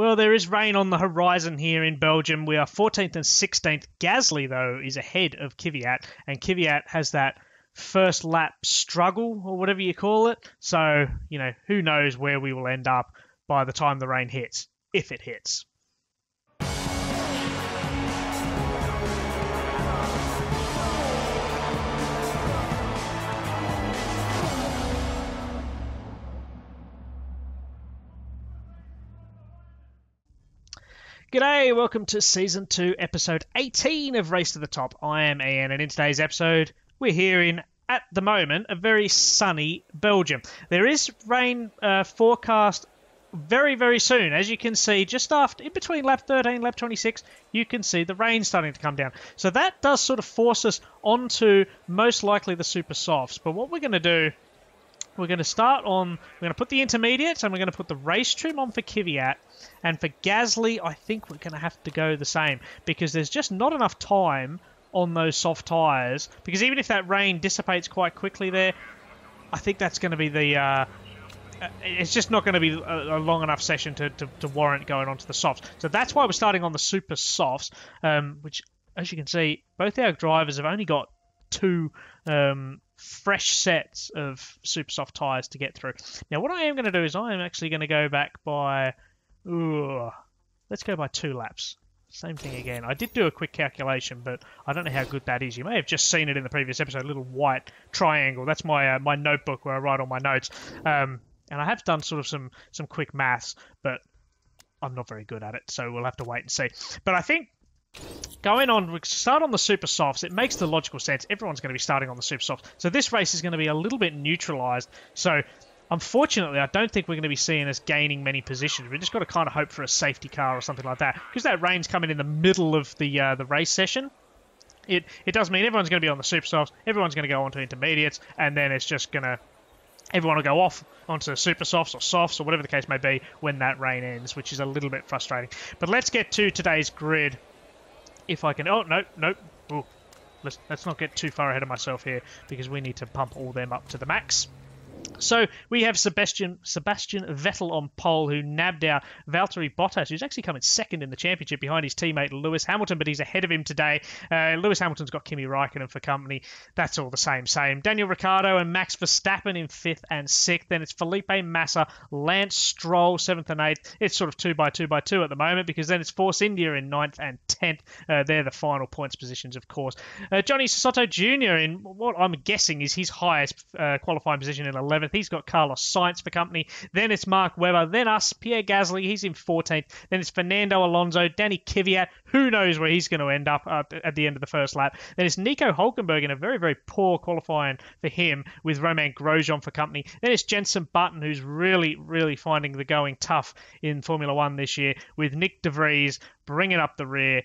Well, there is rain on the horizon here in Belgium. We are 14th and 16th. Gasly, though, is ahead of Kvyat, and Kvyat has that first lap struggle, or whatever you call it. So, who knows where we will end up by the time the rain hits, if it hits. G'day, welcome to Season 2, Episode 18 of Race to the Top. I am Ian, and in today's episode, we're here in, at the moment, a very sunny Belgium. There is rain forecast very, very soon. As you can see, just after, in between lap 13, lap 26, you can see the rain starting to come down. So that does sort of force us onto, most likely, the super softs. But what we're going to do, we're going to put the intermediates and we're going to put the race trim on for Kvyat. And for Gasly, I think we're going to have to go the same because there's just not enough time on those soft tyres. Because even if that rain dissipates quite quickly there, I think that's going to be the... it's just not going to be a long enough session to warrant going onto the softs. So that's why we're starting on the super softs, which, as you can see, both our drivers have only got two... fresh sets of super soft tyres to get through. Now, what I am going to do is I am actually going to go back by... let's go by 2 laps. Same thing again. I did do a quick calculation, but I don't know how good that is. You may have just seen it in the previous episode, a little white triangle. That's my my notebook where I write all my notes. And I have done sort of some quick maths, but I'm not very good at it, so we'll have to wait and see. But I think going on, we start on the super softs. It makes the logical sense. Everyone's going to be starting on the super softs. So this race is going to be a little bit neutralised. So unfortunately, I don't think we're going to be seeing us gaining many positions. We've just got to kind of hope for a safety car or something like that. Because that rain's coming in the middle of the race session. It does mean everyone's going to be on the super softs. Everyone's going to go onto intermediates. And then it's just going to... everyone will go off onto super softs or softs or whatever the case may be when that rain ends, which is a little bit frustrating. But let's get to today's grid. If I can... oh, no. Ooh. Let's not get too far ahead of myself here because we need to pump all them up to the max. So we have Sebastian Vettel on pole, who nabbed out Valtteri Bottas, who's actually coming second in the championship behind his teammate Lewis Hamilton, but he's ahead of him today. Lewis Hamilton's got Kimi Raikkonen for company. That's all the same. Daniel Ricciardo and Max Verstappen in 5th and 6th. Then it's Felipe Massa, Lance Stroll, 7th and 8th. It's sort of 2 by 2 by 2 at the moment because then it's Force India in 9th and 10th. They're the final points positions, of course. Johnny Soto Jr. in what I'm guessing is his highest qualifying position in 11th. He's got Carlos Sainz for company. Then it's Mark Webber. Then us, Pierre Gasly. He's in 14th. Then it's Fernando Alonso, Danny Kvyat. Who knows where he's going to end up at the end of the first lap. Then it's Nico Hülkenberg in a very, very poor qualifying for him with Romain Grosjean for company. Then it's Jenson Button, who's really, really finding the going tough in Formula One this year with Nick De Vries bringing up the rear,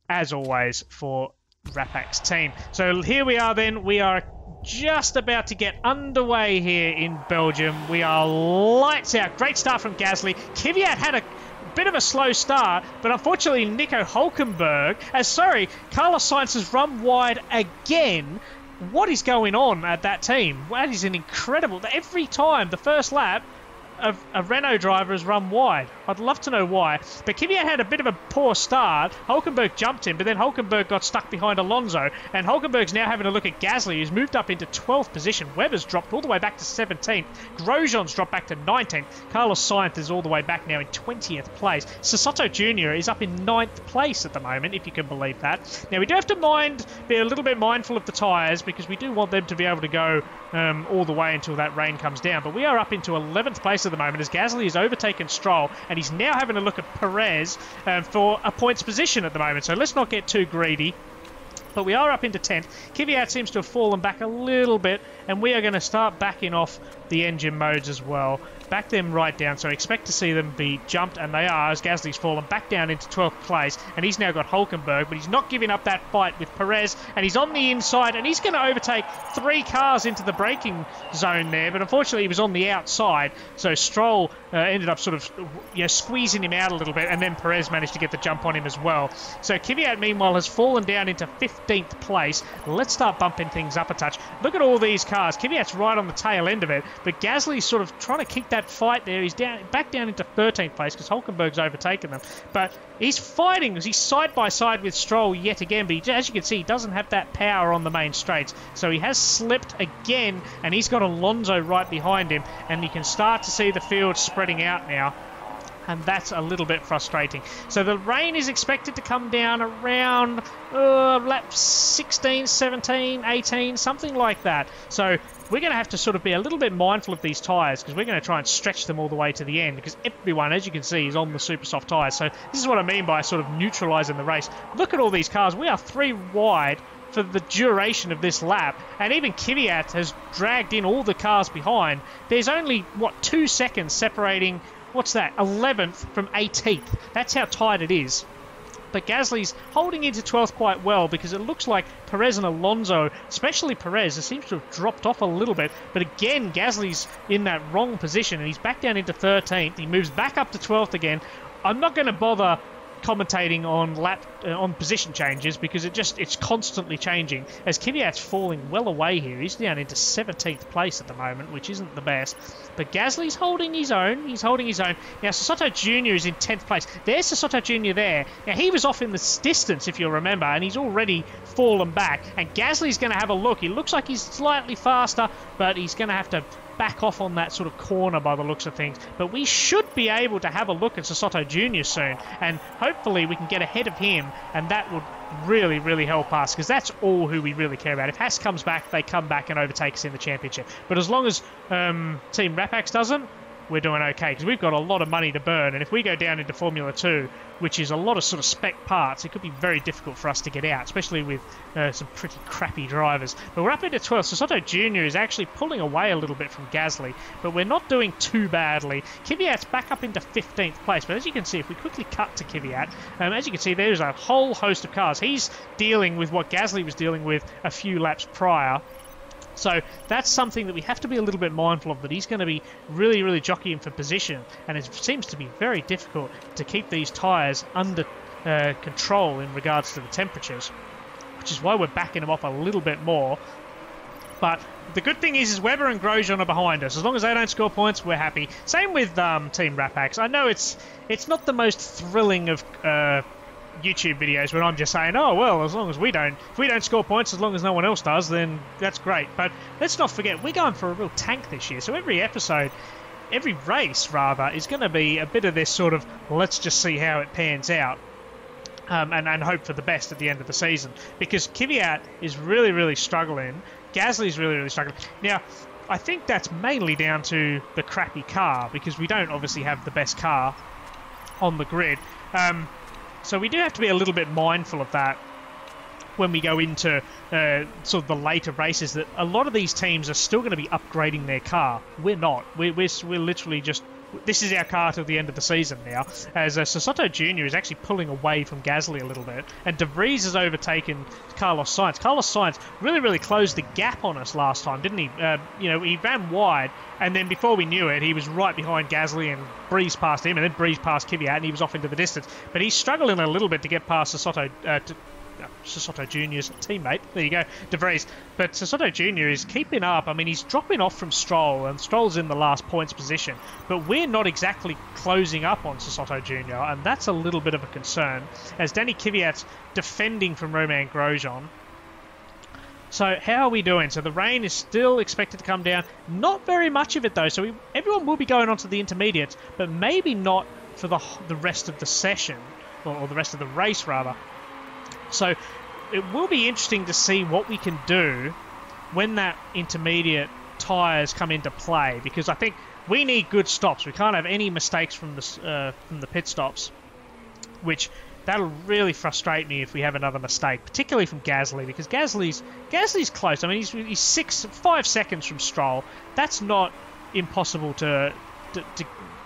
as always, for Rapak's team. So here we are then. We are just about to get underway here in Belgium. We are lights out. Great start from Gasly. Kvyat had a bit of a slow start, but unfortunately Nico Hülkenberg... Carlos Sainz has run wide again. What is going on at that team? That is an incredible... every time, the first lap, a Renault driver has run wide. I'd love to know why. But Kvyat had a bit of a poor start. Hülkenberg jumped him, but then Hülkenberg got stuck behind Alonso. And Hülkenberg's now having a look at Gasly, who's moved up into 12th position. Webber's dropped all the way back to 17th. Grosjean's dropped back to 19th. Carlos Sainz is all the way back now in 20th place. Soto Jr. is up in 9th place at the moment, if you can believe that. Now, we do have to be a little bit mindful of the tyres because we do want them to be able to go all the way until that rain comes down. But we are up into 11th place at the moment as Gasly has overtaken Stroll, and he's now having a look at Perez for a points position at the moment. So let's not get too greedy. But we are up into 10th. Kvyat seems to have fallen back a little bit, and we are going to start backing off the engine modes as well. Back them right down, so I expect to see them be jumped, and they are, as Gasly's fallen back down into 12th place, and he's now got Hülkenberg, but he's not giving up that fight with Perez, and he's on the inside, and he's going to overtake 3 cars into the braking zone there, but unfortunately he was on the outside, so Stroll ended up sort of squeezing him out a little bit, and then Perez managed to get the jump on him as well. So Kvyat, meanwhile, has fallen down into 15th place. Let's start bumping things up a touch. Look at all these cars. Kvyat's right on the tail end of it, but Gasly's sort of trying to keep that that fight there. He's back down into 13th place because Hulkenberg's overtaken them. But he's fighting. He's side by side with Stroll yet again. But as you can see, he doesn't have that power on the main straights. So he has slipped again, and he's got Alonso right behind him. And you can start to see the field spreading out now. And that's a little bit frustrating. So the rain is expected to come down around lap 16, 17, 18, something like that. So we're going to have to sort of be a little bit mindful of these tyres because we're going to try and stretch them all the way to the end because everyone, as you can see, is on the super soft tyres. So this is what I mean by sort of neutralising the race. Look at all these cars. We are 3 wide for the duration of this lap, and even Kvyat has dragged in all the cars behind. There's only, 2 seconds separating... What's that? 11th from 18th. That's how tight it is. But Gasly's holding into 12th quite well because it looks like Perez and Alonso, especially Perez, it seems to have dropped off a little bit. But again, Gasly's in that wrong position and he's back down into 13th. He moves back up to 12th again. I'm not going to bother commentating on position changes because it's constantly changing as Kvyat's falling well away here. He's down into 17th place at the moment, which isn't the best, but Gasly's holding his own. Now Sissotto Jr. is in 10th place. There's Sissotto Jr. there. Now he was off in the distance if you'll remember, and he's already fallen back, and Gasly's going to have a look. He looks like he's slightly faster, but he's going to have to back off on that sort of corner by the looks of things. But we should be able to have a look at Sissotto Jr. soon, and hopefully we can get ahead of him, and that would really, really help us, because that's all who we really care about. If Haas comes back, they come back and overtake us in the championship. But as long as Team Rapax doesn't, we're doing okay, because we've got a lot of money to burn, and if we go down into Formula 2, which is a lot of sort of spec parts, it could be very difficult for us to get out, especially with some pretty crappy drivers. But we're up into 12th. Sissotto Jr. is actually pulling away a little bit from Gasly, but we're not doing too badly. Kvyat's back up into 15th place, but as you can see, if we quickly cut to Kvyat, as you can see, there's a whole host of cars. He's dealing with what Gasly was dealing with a few laps prior. So that's something that we have to be a little bit mindful of, that he's going to be really, really jockeying for position, and it seems to be very difficult to keep these tyres under control in regards to the temperatures, which is why we're backing them off a little bit more. But the good thing is Webber and Grosjean are behind us. As long as they don't score points, we're happy. Same with Team Rapax. I know it's not the most thrilling of YouTube videos when I'm just saying, oh well, as long as if we don't score points, as long as no one else does, then that's great. But let's not forget, we're going for a real tank this year, so every race rather is going to be a bit of this sort of let's just see how it pans out, and hope for the best at the end of the season, because Kvyat is really, really struggling. Gasly's really, really struggling. Now I think that's mainly down to the crappy car, because we don't obviously have the best car on the grid. So we do have to be a little bit mindful of that when we go into sort of the later races, that a lot of these teams are still going to be upgrading their car. We're not. We're literally just... This is our car till the end of the season now, as Sissotto Jr. is actually pulling away from Gasly a little bit, and De Vries has overtaken Carlos Sainz. Carlos Sainz really, really closed the gap on us last time, didn't he? He ran wide, and then before we knew it, he was right behind Gasly and breezed past him, and then breezed past Kvyat, and he was off into the distance. But he's struggling a little bit to get past Sissotto Jr.'s teammate. There you go, De Vries. But Sissotto Jr. is keeping up. I mean, he's dropping off from Stroll, and Stroll's in the last points position. But we're not exactly closing up on Sissotto Jr., and that's a little bit of a concern, as Danny Kvyat's defending from Romain Grosjean. So how are we doing? So the rain is still expected to come down. Not very much of it, though. So everyone will be going on to the intermediates, but maybe not for the rest of the session, or the rest of the race, rather. So it will be interesting to see what we can do when that intermediate tyres come into play, because I think we need good stops. We can't have any mistakes from the pit stops, which that'll really frustrate me if we have another mistake, particularly from Gasly, because Gasly's close. I mean, he's 5 seconds from Stroll. That's not impossible to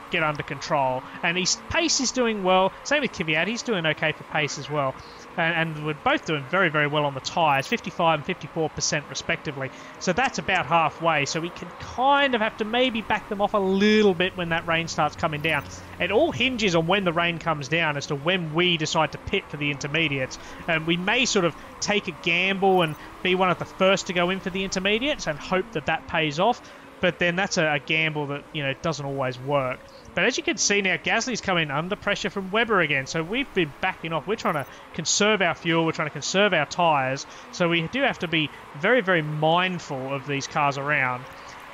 get under control, and his pace is doing well. Same with Kvyat, he's doing okay for pace as well. And we're both doing very, very well on the tyres, 55 and 54% respectively. So that's about halfway. So we can kind of have to maybe back them off a little bit when that rain starts coming down. It all hinges on when the rain comes down as to when we decide to pit for the intermediates. We may sort of take a gamble and be one of the first to go in for the intermediates and hope that pays off. but then that's a gamble that, you know, doesn't always work. But as you can see now, Gasly's coming under pressure from Webber again, so we've been backing off. We're trying to conserve our fuel, we're trying to conserve our tyres, so we do have to be very, very mindful of these cars around.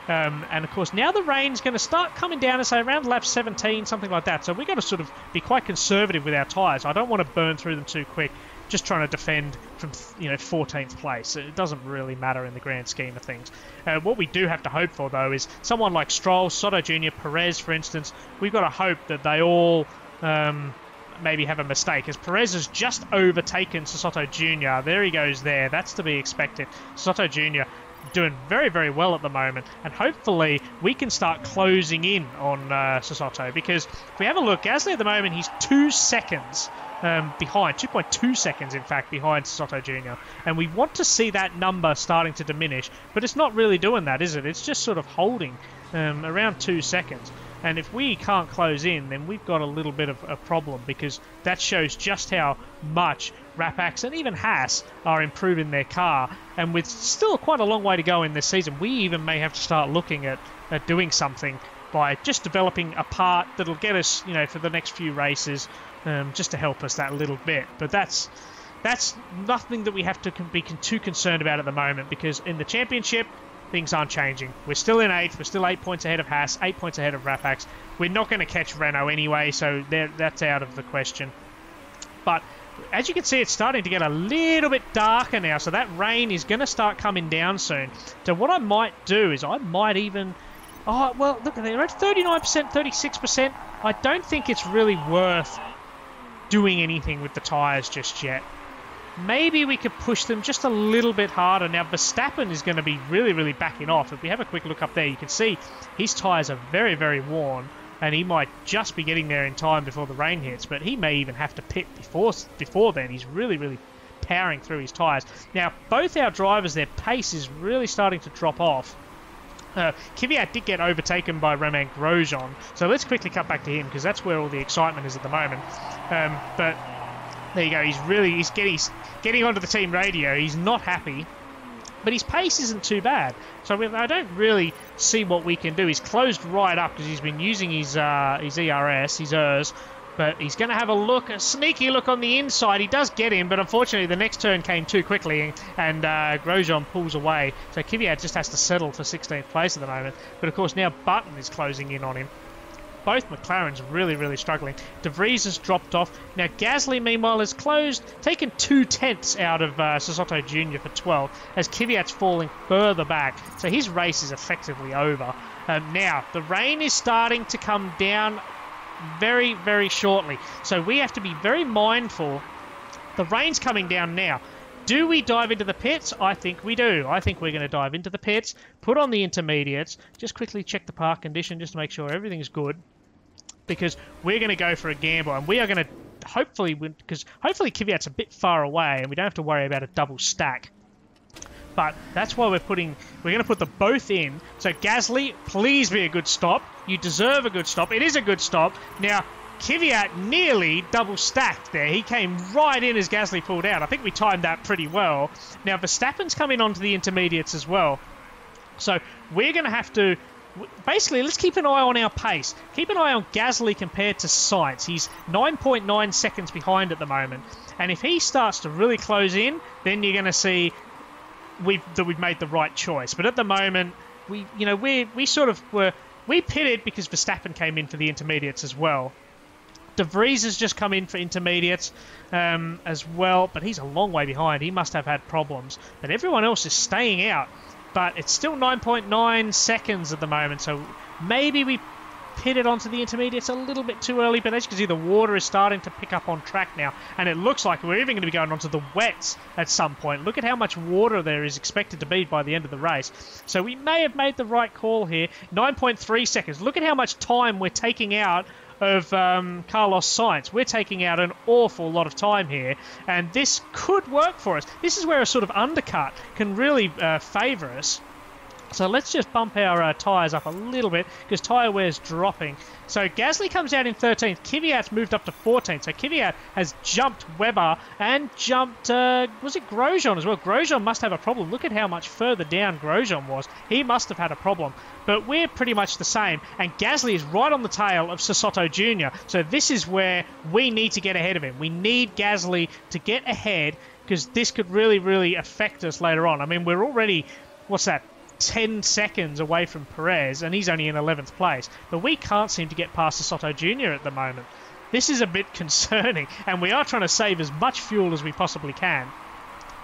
And of course, now the rain's going to start coming down, and say around lap 17, something like that. So we've got to sort of be quite conservative with our tyres. I don't want to burn through them too quick, just trying to defend from, you know, 14th place. It doesn't really matter in the grand scheme of things. What we do have to hope for, though, is someone like Stroll, Soto Jr., Perez, for instance. We've got to hope that they all maybe have a mistake, as Perez has just overtaken Soto Jr. There he goes there. That's to be expected. Soto Jr. doing very, very well at the moment, and hopefully we can start closing in on Soto, because if we have a look, Gasly at the moment, he's 2 seconds behind, 2.2 seconds in fact behind Soto Jr., and we want to see that number starting to diminish, but it's not really doing that, is it? It's just sort of holding around 2 seconds. And if we can't close in, then we've got a little bit of a problem, because that shows just how much Rapax and even Haas are improving their car. And with still quite a long way to go in this season, we even may have to start looking at doing something by just developing a part that'll get us, you know, for the next few races, just to help us that little bit. But that's nothing that we have to be too concerned about at the moment, because in the championship, things aren't changing. We're still in 8th. We're still 8 points ahead of Haas, 8 points ahead of Rapax. We're not going to catch Renault anyway, so that's out of the question. But as you can see, it's starting to get a little bit darker now, so that rain is going to start coming down soon. So what I might do is I might even... Oh, well, look, they're at 39%, 36%. I don't think it's really worth doing anything with the tyres just yet. Maybe we could push them just a little bit harder. Now, Verstappen is going to be really, really backing off. If we have a quick look up there, you can see his tyres are very, very worn, and he might just be getting there in time before the rain hits, but he may even have to pit before then. He's really, really powering through his tyres. Now, both our drivers, their pace is really starting to drop off. Kvyat did get overtaken by Romain Grosjean, so let's quickly cut back to him, because that's where all the excitement is at the moment. But there you go, he's getting onto the team radio. He's not happy, but his pace isn't too bad. So I don't really see what we can do. He's closed right up because he's been using his ERS, but he's going to have a sneaky look on the inside. He does get him, but unfortunately the next turn came too quickly, and Grosjean pulls away. So Kvyat just has to settle for 16th place at the moment. But of course now Button is closing in on him. Both McLarens really, really struggling. De Vries has dropped off. Now Gasly, meanwhile, has taken 2/10 out of Soto Jr. for 12, as Kvyat's falling further back. So his race is effectively over. Now, the rain is starting to come down very, very shortly. So we have to be very mindful. The rain's coming down now. Do we dive into the pits? I think we do. I think we're going to dive into the pits, put on the intermediates, just quickly check the park condition just to make sure everything's good, because we're going to go for a gamble, and we are going to hopefully Kvyat's a bit far away and we don't have to worry about a double stack. But that's why we're going to put them both in. So Gasly, please be a good stop. You deserve a good stop. It is a good stop. Now, Kvyat nearly double stacked there. He came right in as Gasly pulled out. I think we timed that pretty well. Now, Verstappen's coming onto the intermediates as well. So we're going to have to... Basically, let's keep an eye on our pace. Keep an eye on Gasly compared to Sainz. He's 9.9 seconds behind at the moment. And if he starts to really close in, then you're going to see that we've made the right choice. But at the moment, we pitted because Verstappen came in for the intermediates as well. De Vries has just come in for intermediates as well, but he's a long way behind. He must have had problems. But everyone else is staying out. But it's still 9.9 seconds at the moment, so maybe we pitted onto the intermediates a little bit too early, but as you can see, the water is starting to pick up on track now, and it looks like we're even going to be going onto the wets at some point. Look at how much water there is expected to be by the end of the race. So we may have made the right call here. 9.3 seconds. Look at how much time we're taking out of Carlos Sainz. We're taking out an awful lot of time here, and this could work for us. This is where a sort of undercut can really favour us. So let's just bump our tyres up a little bit because tyre wear's dropping. So Gasly comes out in 13th. Kvyat's moved up to 14th. So Kvyat has jumped Webber and jumped, was it Grosjean as well? Grosjean must have a problem. Look at how much further down Grosjean was. He must have had a problem. But we're pretty much the same. And Gasly is right on the tail of Sasotto Jr. So this is where we need to get ahead of him. We need Gasly to get ahead because this could really, really affect us later on. I mean, we're already, what's that? 10 seconds away from Perez, and he's only in 11th place. But we can't seem to get past Sasotto Jr. at the moment. This is a bit concerning, and we are trying to save as much fuel as we possibly can.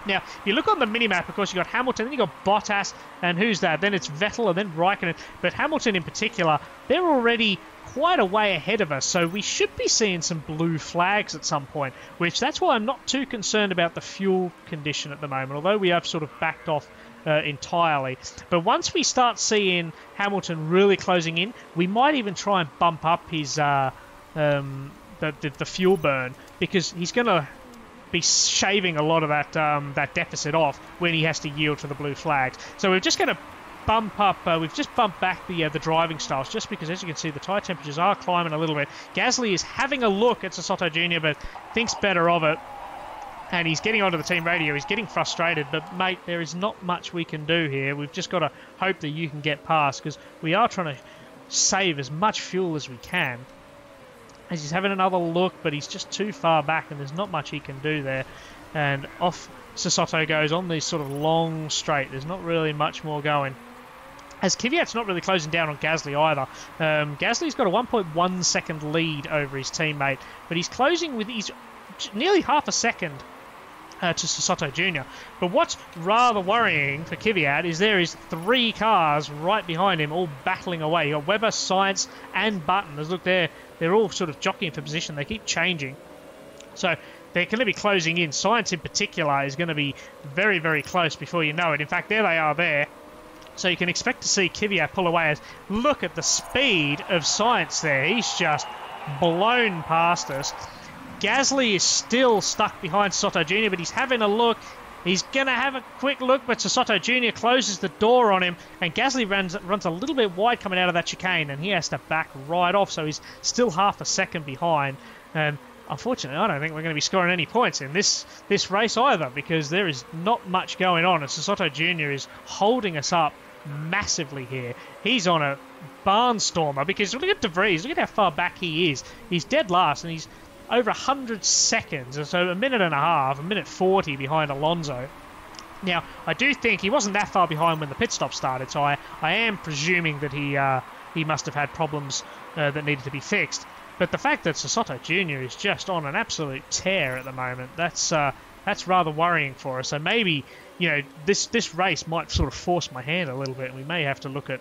Now, if you look on the minimap, of course, you've got Hamilton, then you've got Bottas, and who's that? Then it's Vettel, and then Raikkonen. But Hamilton in particular, they're already quite a way ahead of us, so we should be seeing some blue flags at some point, which that's why I'm not too concerned about the fuel condition at the moment, although we have sort of backed off entirely. But once we start seeing Hamilton really closing in, we might even try and bump up his the fuel burn, because he's going to be shaving a lot of that deficit off when he has to yield to the blue flags. So we're just going to bump up, we've just bumped back the driving styles, just because, as you can see, the tyre temperatures are climbing a little bit. Gasly is having a look at Sasotto Jr., but thinks better of it. And he's getting onto the team radio. He's getting frustrated. But, mate, there is not much we can do here. We've just got to hope that you can get past, because we are trying to save as much fuel as we can. As he's having another look, but he's just too far back, and there's not much he can do there. And off Sasotto goes on this sort of long straight. There's not really much more going. As Kvyat's not really closing down on Gasly either. Gasly's got a 1.1 second lead over his teammate, but he's closing with his nearly half a second to Sasotto Jr. But what's rather worrying for Kvyat is there is 3 cars right behind him, all battling away. You've got Webber, Sainz, and Button. Look, they're all sort of jockeying for position. They keep changing. So they're going to be closing in. Sainz in particular is going to be very, very close before you know it. In fact, there they are there. So you can expect to see Kvyat pull away. As look at the speed of Sainz there. He's just blown past us. Gasly is still stuck behind Sasotto Jr., but he's having a look. He's going to have a quick look, but Sasotto Jr. closes the door on him, and Gasly runs a little bit wide coming out of that chicane, and he has to back right off, so he's still half a second behind. And unfortunately, I don't think we're going to be scoring any points in this race either, because there is not much going on, and Sasotto Jr. is holding us up massively here. He's on a barnstormer, because look at De Vries, look at how far back he is. He's dead last, and he's over 100 seconds, so a minute and a half, a minute 40 behind Alonso. Now, I do think he wasn't that far behind when the pit stop started, so I am presuming that he must have had problems that needed to be fixed. But the fact that Sasotto Jr. is just on an absolute tear at the moment, that's rather worrying for us. So maybe, you know, this race might sort of force my hand a little bit, and we may have to look at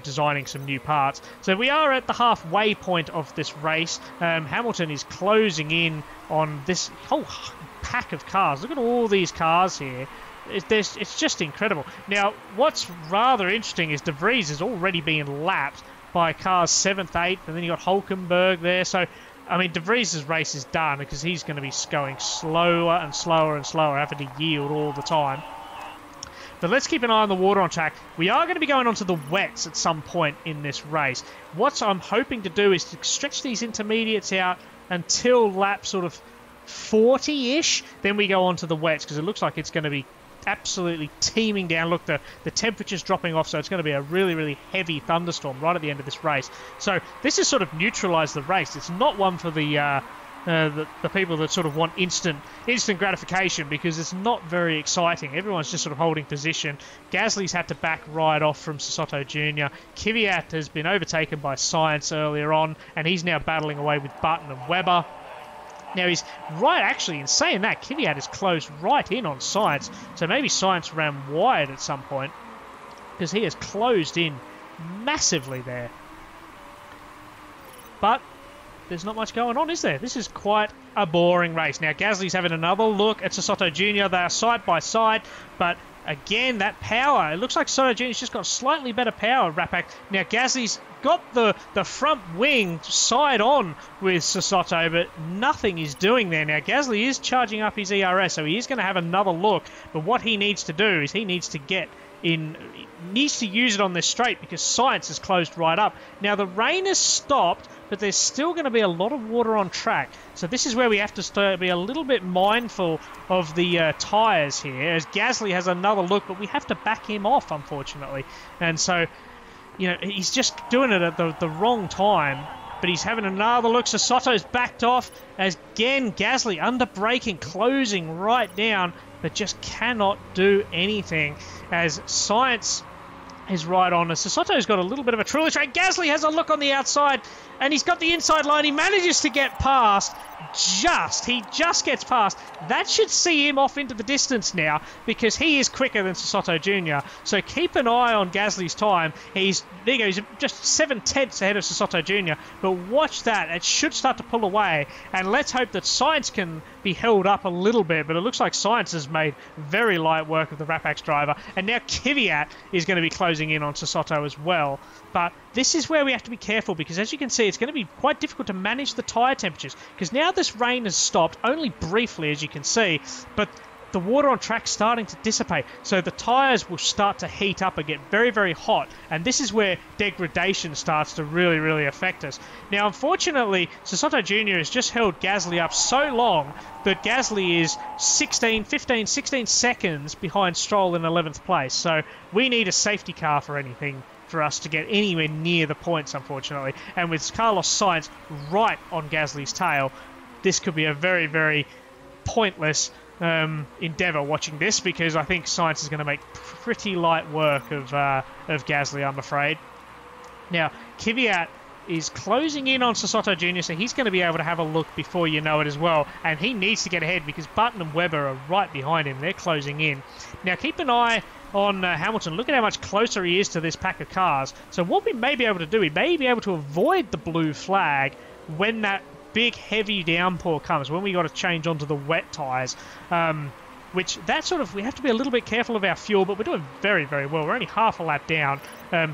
designing some new parts. So we are at the halfway point of this race. Hamilton is closing in on this whole pack of cars. Look at all these cars here. It's just incredible. Now, what's rather interesting is De Vries is already being lapped by cars 7th, 8th, and then you got Hulkenberg there. So, I mean, De Vries' race is done because he's going to be going slower and slower and slower, having to yield all the time. But let's keep an eye on the water on track. We are going to be going onto the wets at some point in this race. What I'm hoping to do is to stretch these intermediates out until lap sort of 40-ish. Then we go on to the wets, because it looks like it's going to be absolutely teeming down. Look, the temperature's dropping off, so it's going to be a really, really heavy thunderstorm right at the end of this race. So this has sort of neutralised the race. It's not one for the people that sort of want instant gratification, because it's not very exciting. Everyone's just sort of holding position. Gasly's had to back right off from Sasotto Jr. Kvyat has been overtaken by Sainz earlier on, and he's now battling away with Button and Webber. Now he's right, actually, in saying that, Kvyat is closed right in on Sainz, so maybe Sainz ran wide at some point, because he has closed in massively there. But there's not much going on, is there? This is quite a boring race. Now, Gasly's having another look at Sasotto Jr. They are side by side, but again, that power, it looks like Sasotto Jr.'s just got slightly better power, Rapak. Now, Gasly's got the front wing side on with Sasotto, but nothing is doing there. Now, Gasly is charging up his ERS, so he is going to have another look, but what he needs to do is he needs to get needs to use it on this straight because Science has closed right up. Now the rain has stopped, but there's still going to be a lot of water on track. So this is where we have to be a little bit mindful of the tyres here, as Gasly has another look, but we have to back him off, unfortunately. And so, he's just doing it at the wrong time. But he's having another look. So Soto's backed off. As again, Gasly under braking, closing right down, but just cannot do anything as Science is right on us. So Soto's got a little bit of a truly train. Gasly has a look on the outside, and he's got the inside line. He manages to get past. He just gets past. That should see him off into the distance now because he is quicker than Soto Jr. So keep an eye on Gasly's time. He's just 7/10 ahead of Soto Jr. But watch that. It should start to pull away. And let's hope that Science can be held up a little bit. But it looks like Science has made very light work of the Rapax driver. And now Kvyat is going to be closing in on Soto as well. But this is where we have to be careful because, as you can see, it's going to be quite difficult to manage the tyre temperatures because now this rain has stopped, only briefly, as you can see, but the water on track's starting to dissipate. So the tyres will start to heat up and get very, very hot. And this is where degradation starts to really, really affect us. Now, unfortunately, Soto Jr. has just held Gasly up so long that Gasly is 16 seconds behind Stroll in 11th place. So we need a safety car for anything for us to get anywhere near the points, unfortunately. And with Carlos Sainz right on Gasly's tail, this could be a very, very pointless endeavour watching this because I think Sainz is going to make pretty light work of Gasly, I'm afraid. Now, Kvyat is closing in on Soto Jr., so he's going to be able to have a look before you know it as well. And he needs to get ahead because Button and Webber are right behind him. They're closing in. Now, keep an eye on Hamilton. Look at how much closer he is to this pack of cars. So what we may be able to do, we may be able to avoid the blue flag when that big heavy downpour comes, when we got to change onto the wet tyres. Which we have to be a little bit careful of our fuel, but we're doing very, very well. We're only half a lap down,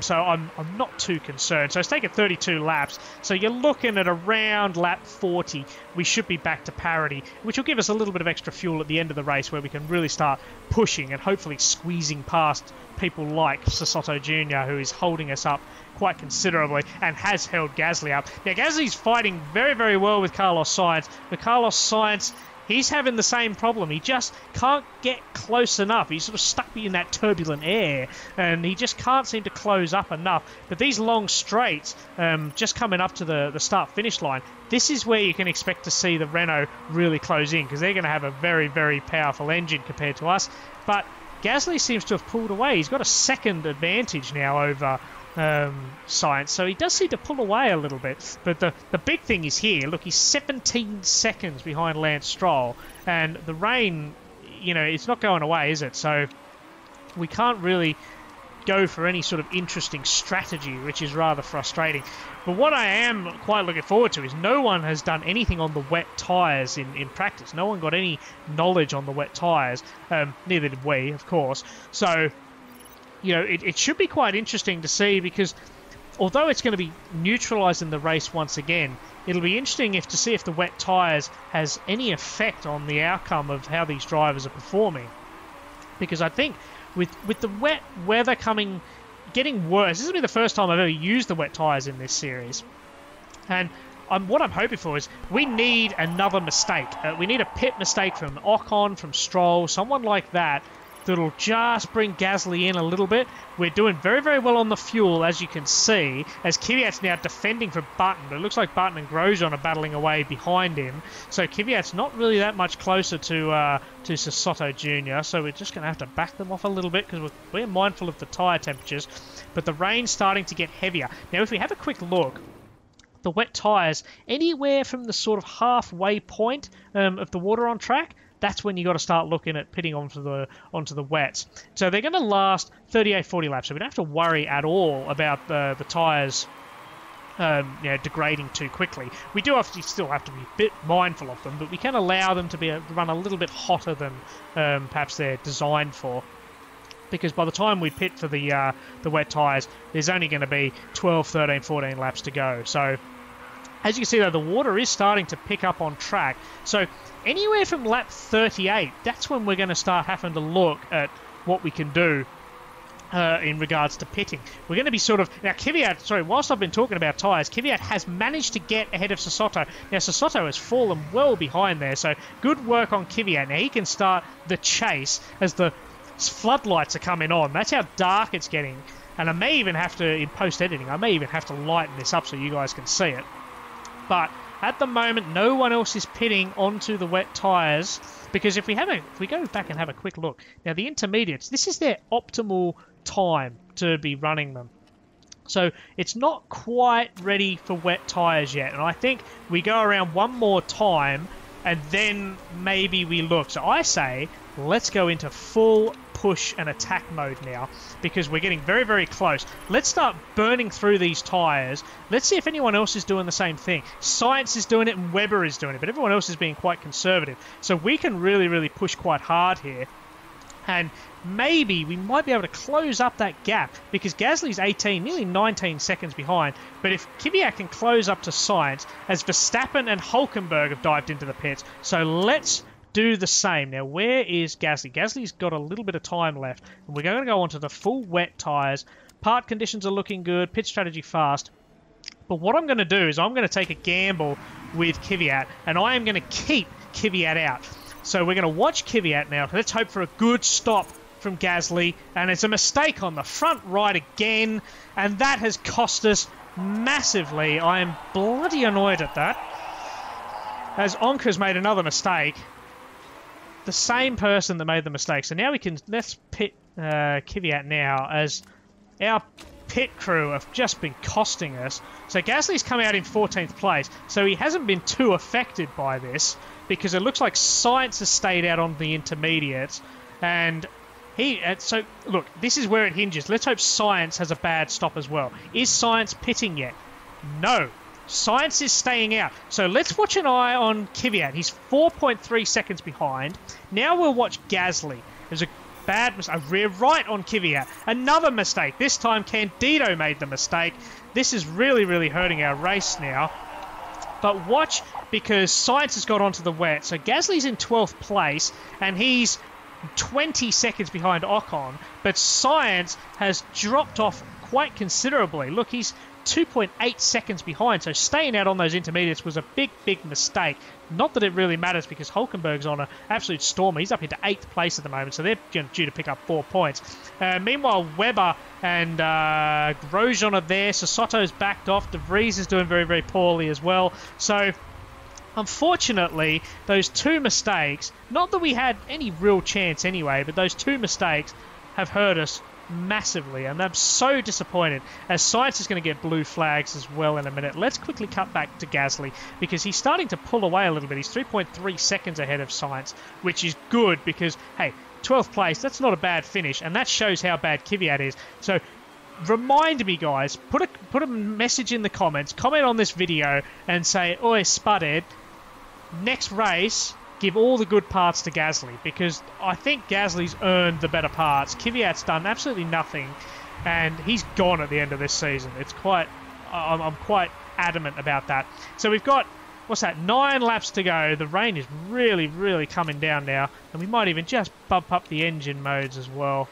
so I'm not too concerned. So it's taken 32 laps, so you're looking at around lap 40. We should be back to parity, which will give us a little bit of extra fuel at the end of the race where we can really start pushing and hopefully squeezing past people like Soto Jr., who is holding us up quite considerably and has held Gasly up. Now, Gasly's fighting very, very well with Carlos Sainz, but Carlos Sainz, he's having the same problem. He just can't get close enough. He's sort of stuck in that turbulent air, and he just can't seem to close up enough. But these long straights, just coming up to the start-finish line, this is where you can expect to see the Renault really close in, because they're going to have a very, very powerful engine compared to us. But Gasly seems to have pulled away. He's got a second advantage now over Sainz, so he does seem to pull away a little bit. But the big thing is here, look, he's 17 seconds behind Lance Stroll, and the rain, it's not going away, is it? So we can't really go for any sort of interesting strategy, which is rather frustrating. But what I am quite looking forward to is no one has done anything on the wet tyres in practice. No one got any knowledge on the wet tyres. Neither did we, of course. So it should be quite interesting to see, because although it's going to be neutralised in the race once again, it'll be interesting to see if the wet tyres has any effect on the outcome of how these drivers are performing. Because I think with the wet weather getting worse, this will be the first time I've ever used the wet tyres in this series. And what I'm hoping for is we need another mistake. We need a pit mistake from Ocon, from Stroll, someone like that, that'll just bring Gasly in a little bit. We're doing very, very well on the fuel, as you can see, as Kvyat's now defending for Button, but it looks like Button and Grosjean are battling away behind him. So Kvyat's not really that much closer to Soto Jr., so we're just going to have to back them off a little bit because we're mindful of the tyre temperatures. But the rain's starting to get heavier. Now, if we have a quick look, the wet tyres, anywhere from the sort of halfway point of the water on track, that's when you got to start looking at pitting onto the wets. So they're going to last 38-40 laps, so we don't have to worry at all about the tyres degrading too quickly. We do still have to be a bit mindful of them, but we can allow them to run a little bit hotter than perhaps they're designed for. Because by the time we pit for the wet tyres, there's only going to be 12, 13, 14 laps to go. So as you can see, though, the water is starting to pick up on track. So anywhere from lap 38, that's when we're going to start having to look at what we can do in regards to pitting. We're going to be sort of... Now, Kvyat, sorry, whilst I've been talking about tyres, Kvyat has managed to get ahead of Sesotto. Now, Sesotto has fallen well behind there, so good work on Kvyat. Now, he can start the chase as the floodlights are coming on. That's how dark it's getting. And I may even have to, in post-editing, I may even have to lighten this up so you guys can see it. But at the moment, no one else is pitting onto the wet tyres, because if we go back and have a quick look, now the intermediates, this is their optimal time to be running them. So it's not quite ready for wet tyres yet, and I think we go around one more time and then maybe we look. So I say let's go into full push and attack mode now, because we're getting very, very close. Let's start burning through these tyres. Let's see if anyone else is doing the same thing. Science is doing it and Webber is doing it, but everyone else is being quite conservative. So we can really, really push quite hard here. And maybe we might be able to close up that gap, because Gasly's 18, nearly 19 seconds behind. But if Kvyat can close up to Science, as Verstappen and Hulkenberg have dived into the pits. So let's do the same. Now, where is Gasly? Gasly's got a little bit of time left. And we're going to go onto the full wet tyres. Part conditions are looking good. Pit strategy fast. But what I'm going to do is I'm going to take a gamble with Kvyat, and I am going to keep Kvyat out. So we're going to watch Kvyat now. Let's hope for a good stop from Gasly. And it's a mistake on the front right again. And that has cost us massively. I am bloody annoyed at that. As Onka's made another mistake. The same person that made the mistake. So now let's pit Kvyat now, as our pit crew have just been costing us. So Gasly's come out in 14th place. So he hasn't been too affected by this, because it looks like Science has stayed out on the intermediates. And so look, this is where it hinges. Let's hope Science has a bad stop as well. Is Science pitting yet? No. Science is staying out. So let's watch an eye on Kvyat. He's 4.3 seconds behind. Now we'll watch Gasly. There's a bad mistake. A rear right on Kvyat. Another mistake. This time Candido made the mistake. This is really, really hurting our race now. But watch, because Science has got onto the wet. So Gasly's in 12th place, and he's 20 seconds behind Ocon. But Science has dropped off quite considerably. Look, he's 2.8 seconds behind, so staying out on those intermediates was a big, big mistake. Not that it really matters, because Hulkenberg's on an absolute storm. He's up into 8th place at the moment, so they're due to pick up 4 points. Meanwhile, Webber and Grosjean are there. Sesotto's backed off. De Vries is doing very, very poorly as well. So, unfortunately, those two mistakes, not that we had any real chance anyway, but those two mistakes have hurt us massively, and I'm so disappointed, as Science is going to get blue flags as well in a minute. Let's quickly cut back to Gasly, because he's starting to pull away a little bit. He's 3.3 seconds ahead of Science, which is good, because, hey, 12th place, that's not a bad finish, and that shows how bad Kvyat is. So remind me, guys, put a message in the comments, comment on this video, and say, oi, Spudhead, next race, give all the good parts to Gasly, because I think Gasly's earned the better parts. Kvyat's done absolutely nothing, and he's gone at the end of this season. It's I'm quite adamant about that. So we've got, 9 laps to go. The rain is really, really coming down now, and we might even just bump up the engine modes as well,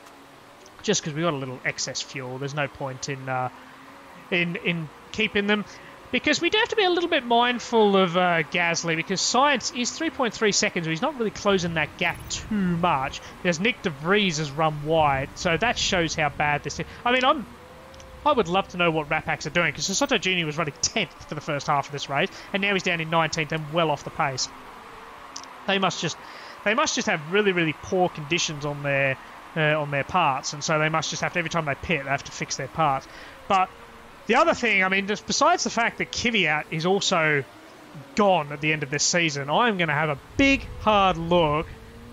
just because we've got a little excess fuel. There's no point in keeping them. Because we do have to be a little bit mindful of Gasly, because Science is 3.3 seconds, but he's not really closing that gap too much. There's Nick De Vries has run wide, so that shows how bad this is. I mean, I would love to know what Rapax are doing, because Sesotto Jr. was running 10th for the first half of this race, and now he's down in 19th and well off the pace. They must just have really, really poor conditions on their parts, and so they must just have to, every time they pit, they have to fix their parts. But the other thing, I mean, just besides the fact that Kvyat is also gone at the end of this season, I'm going to have a big, hard look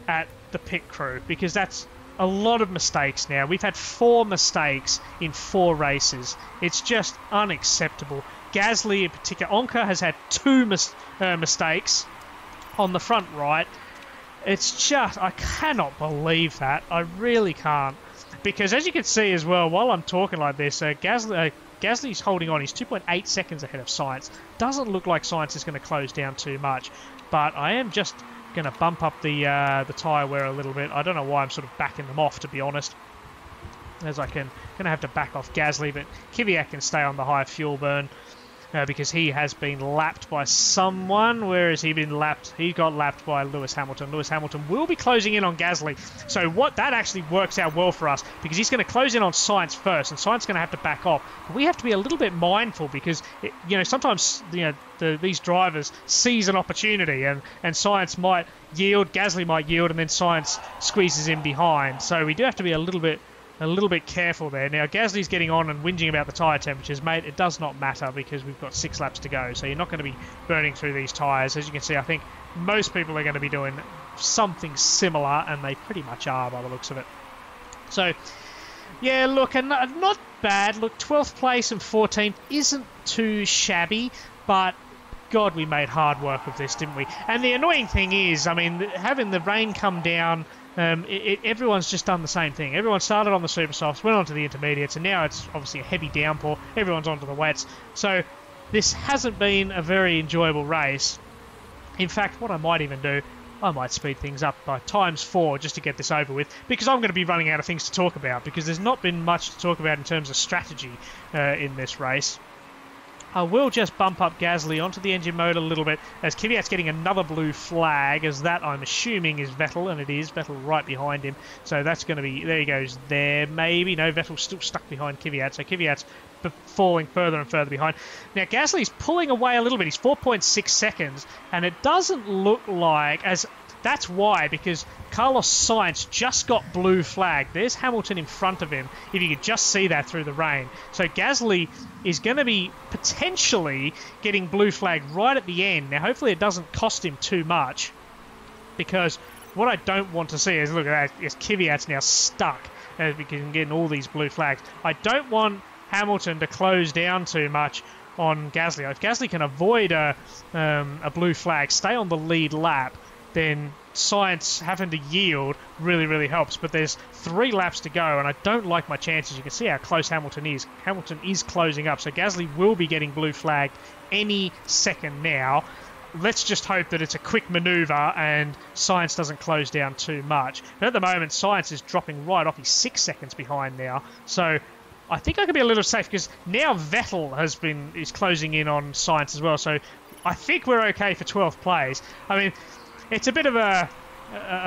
at the pit crew, because that's a lot of mistakes now. We've had 4 mistakes in 4 races. It's just unacceptable. Gasly in particular, Onka has had 2 mistakes on the front right. It's just, I cannot believe that. I really can't. Because as you can see as well, while I'm talking like this, Gasly's holding on. He's 2.8 seconds ahead of Science. Doesn't look like Science is going to close down too much. But I am just going to bump up the tyre wear a little bit. I don't know why I'm sort of backing them off, to be honest. as I can going to have to back off Gasly, but Kvyat can stay on the high fuel burn. Because he has been lapped by someone. Where has he been lapped? He got lapped by Lewis Hamilton. Lewis Hamilton will be closing in on Gasly. So that actually works out well for us because he's going to close in on Sainz first, and Sainz is going to have to back off. But we have to be a little bit mindful because sometimes these drivers seize an opportunity, and Sainz might yield, Gasly might yield, and then Sainz squeezes in behind. So we do have to be a little bit careful there. Now, Gasly's getting on and whinging about the tyre temperatures. Mate, it does not matter because we've got 6 laps to go, so you're not going to be burning through these tyres. As you can see, I think most people are going to be doing something similar, and they pretty much are by the looks of it. So, yeah, look, and not bad. Look, 12th place and 14th isn't too shabby, but God, we made hard work of this, didn't we? And the annoying thing is, I mean, having the rain come down, everyone's just done the same thing. Everyone started on the super softs, went on to the intermediates, and now it's obviously a heavy downpour. Everyone's onto the wets. So this hasn't been a very enjoyable race. In fact, what I might even do, I might speed things up by ×4 just to get this over with, because I'm going to be running out of things to talk about, because there's not been much to talk about in terms of strategy in this race. I will just bump up Gasly onto the engine mode a little bit as Kvyat's getting another blue flag, as that I'm assuming is Vettel, and it is. Vettel right behind him. So that's going to be, there he goes there, maybe. No, Vettel's still stuck behind Kvyat, so Kvyat's falling further and further behind. Now Gasly's pulling away a little bit. He's 4.6 seconds, and it doesn't look like, as that's why, because Carlos Sainz just got blue flag. There's Hamilton in front of him, if you could just see that through the rain. So Gasly is going to be potentially getting blue flag right at the end. Now, hopefully it doesn't cost him too much, because what I don't want to see is, look at that, is Kvyat's now stuck because he's getting all these blue flags. I don't want Hamilton to close down too much on Gasly. If Gasly can avoid a blue flag, stay on the lead lap, then Sainz having to yield really, really helps. But there's 3 laps to go, and I don't like my chances. You can see how close Hamilton is. Hamilton is closing up, so Gasly will be getting blue flagged any second now. Let's just hope that it's a quick manoeuvre and Sainz doesn't close down too much. But at the moment, Sainz is dropping right off. He's 6 seconds behind now. So I think I can be a little safe, because now Vettel is closing in on Sainz as well. So I think we're okay for 12th place. I mean, it's a bit of a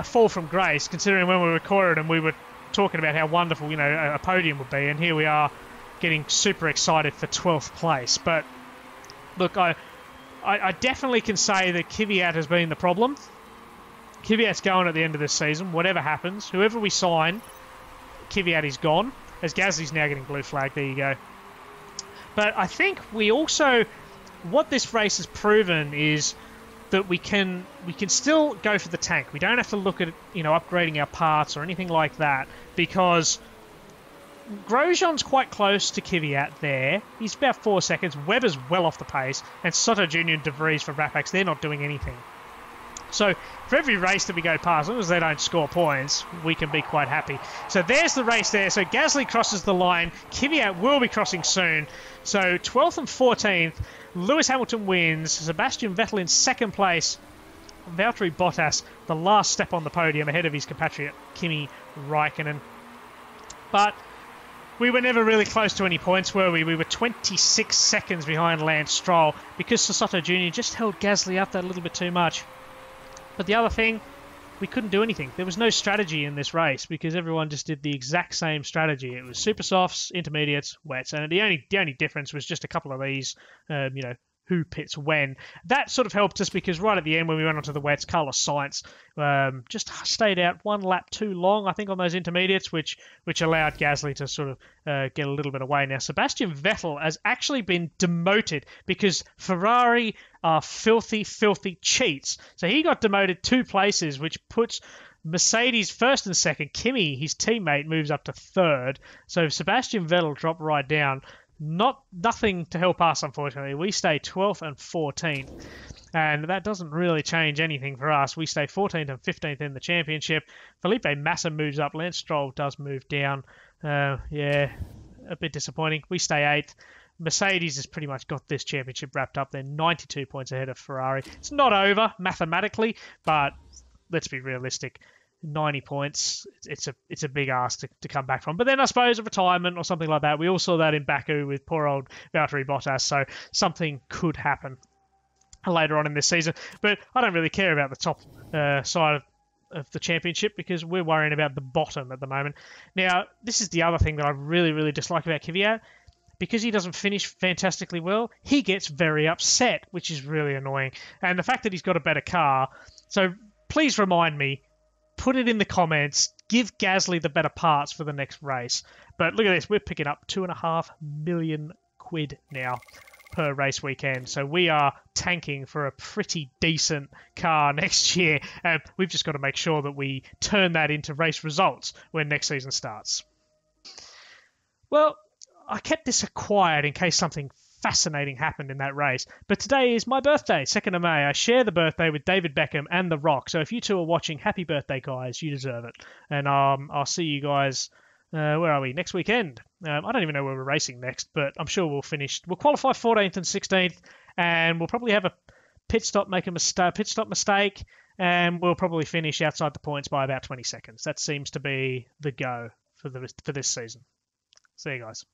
fall from grace, considering when we recorded and we were talking about how wonderful, a podium would be, and here we are getting super excited for 12th place. But look, I definitely can say that Kvyat has been the problem. Kvyat's going at the end of this season, whatever happens. Whoever we sign, Kvyat is gone, as Gasly's now getting blue flag. There you go. But I think we also, what this race has proven is that we can still go for the tank. We don't have to look at upgrading our parts or anything like that, because Grosjean's quite close to Kvyat there. He's about 4 seconds. Webber's well off the pace, and Soto Jr. and De Vries for Rapax, they're not doing anything. So for every race that we go past, as long as they don't score points, we can be quite happy. So there's the race there. So Gasly crosses the line. Kvyat will be crossing soon. So 12th and 14th, Lewis Hamilton wins. Sebastian Vettel in second place. Valtteri Bottas, the last step on the podium, ahead of his compatriot Kimi Räikkönen. But we were never really close to any points, were we? We were 26 seconds behind Lance Stroll, because Soto Jr. just held Gasly up that little bit too much. But the other thing, we couldn't do anything. There was no strategy in this race, because everyone just did the exact same strategy. It was super softs, intermediates, wets, and the only difference was just a couple of these, who pits when. That sort of helped us, because right at the end when we went onto the wets, Carlos Sainz just stayed out 1 lap too long, I think, on those intermediates, which allowed Gasly to sort of get a little bit away. Now, Sebastian Vettel has actually been demoted because Ferrari are filthy, filthy cheats. So he got demoted 2 places, which puts Mercedes first and second. Kimi, his teammate, moves up to third. So Sebastian Vettel dropped right down. Nothing to help us, unfortunately. We stay 12th and 14th, and that doesn't really change anything for us. We stay 14th and 15th in the championship. Felipe Massa moves up. Lance Stroll does move down. A bit disappointing. We stay 8th. Mercedes has pretty much got this championship wrapped up. They're 92 points ahead of Ferrari. It's not over mathematically, but let's be realistic. 90 points, it's a big ask to come back from. But then I suppose a retirement or something like that. We all saw that in Baku with poor old Valtteri Bottas, so something could happen later on in this season. But I don't really care about the top side of the championship because we're worrying about the bottom at the moment. Now, this is the other thing that I really, really dislike about Kvyat. Because he doesn't finish fantastically well, he gets very upset, which is really annoying. And the fact that he's got a better car, so please remind me, put it in the comments, give Gasly the better parts for the next race. But look at this, we're picking up £2.5 million now per race weekend. So we are tanking for a pretty decent car next year. And we've just got to make sure that we turn that into race results when next season starts. Well, I kept this quiet in case something fascinating happened in that race. But today is my birthday, 2nd of May. I share the birthday with David Beckham and The Rock. So if you two are watching, happy birthday, guys. You deserve it. And I'll see you guys, where are we? Next weekend. I don't even know where we're racing next, but I'm sure we'll qualify 14th and 16th, and we'll probably have a pit stop mistake, and we'll probably finish outside the points by about 20 seconds. That seems to be the go for this season. See you guys.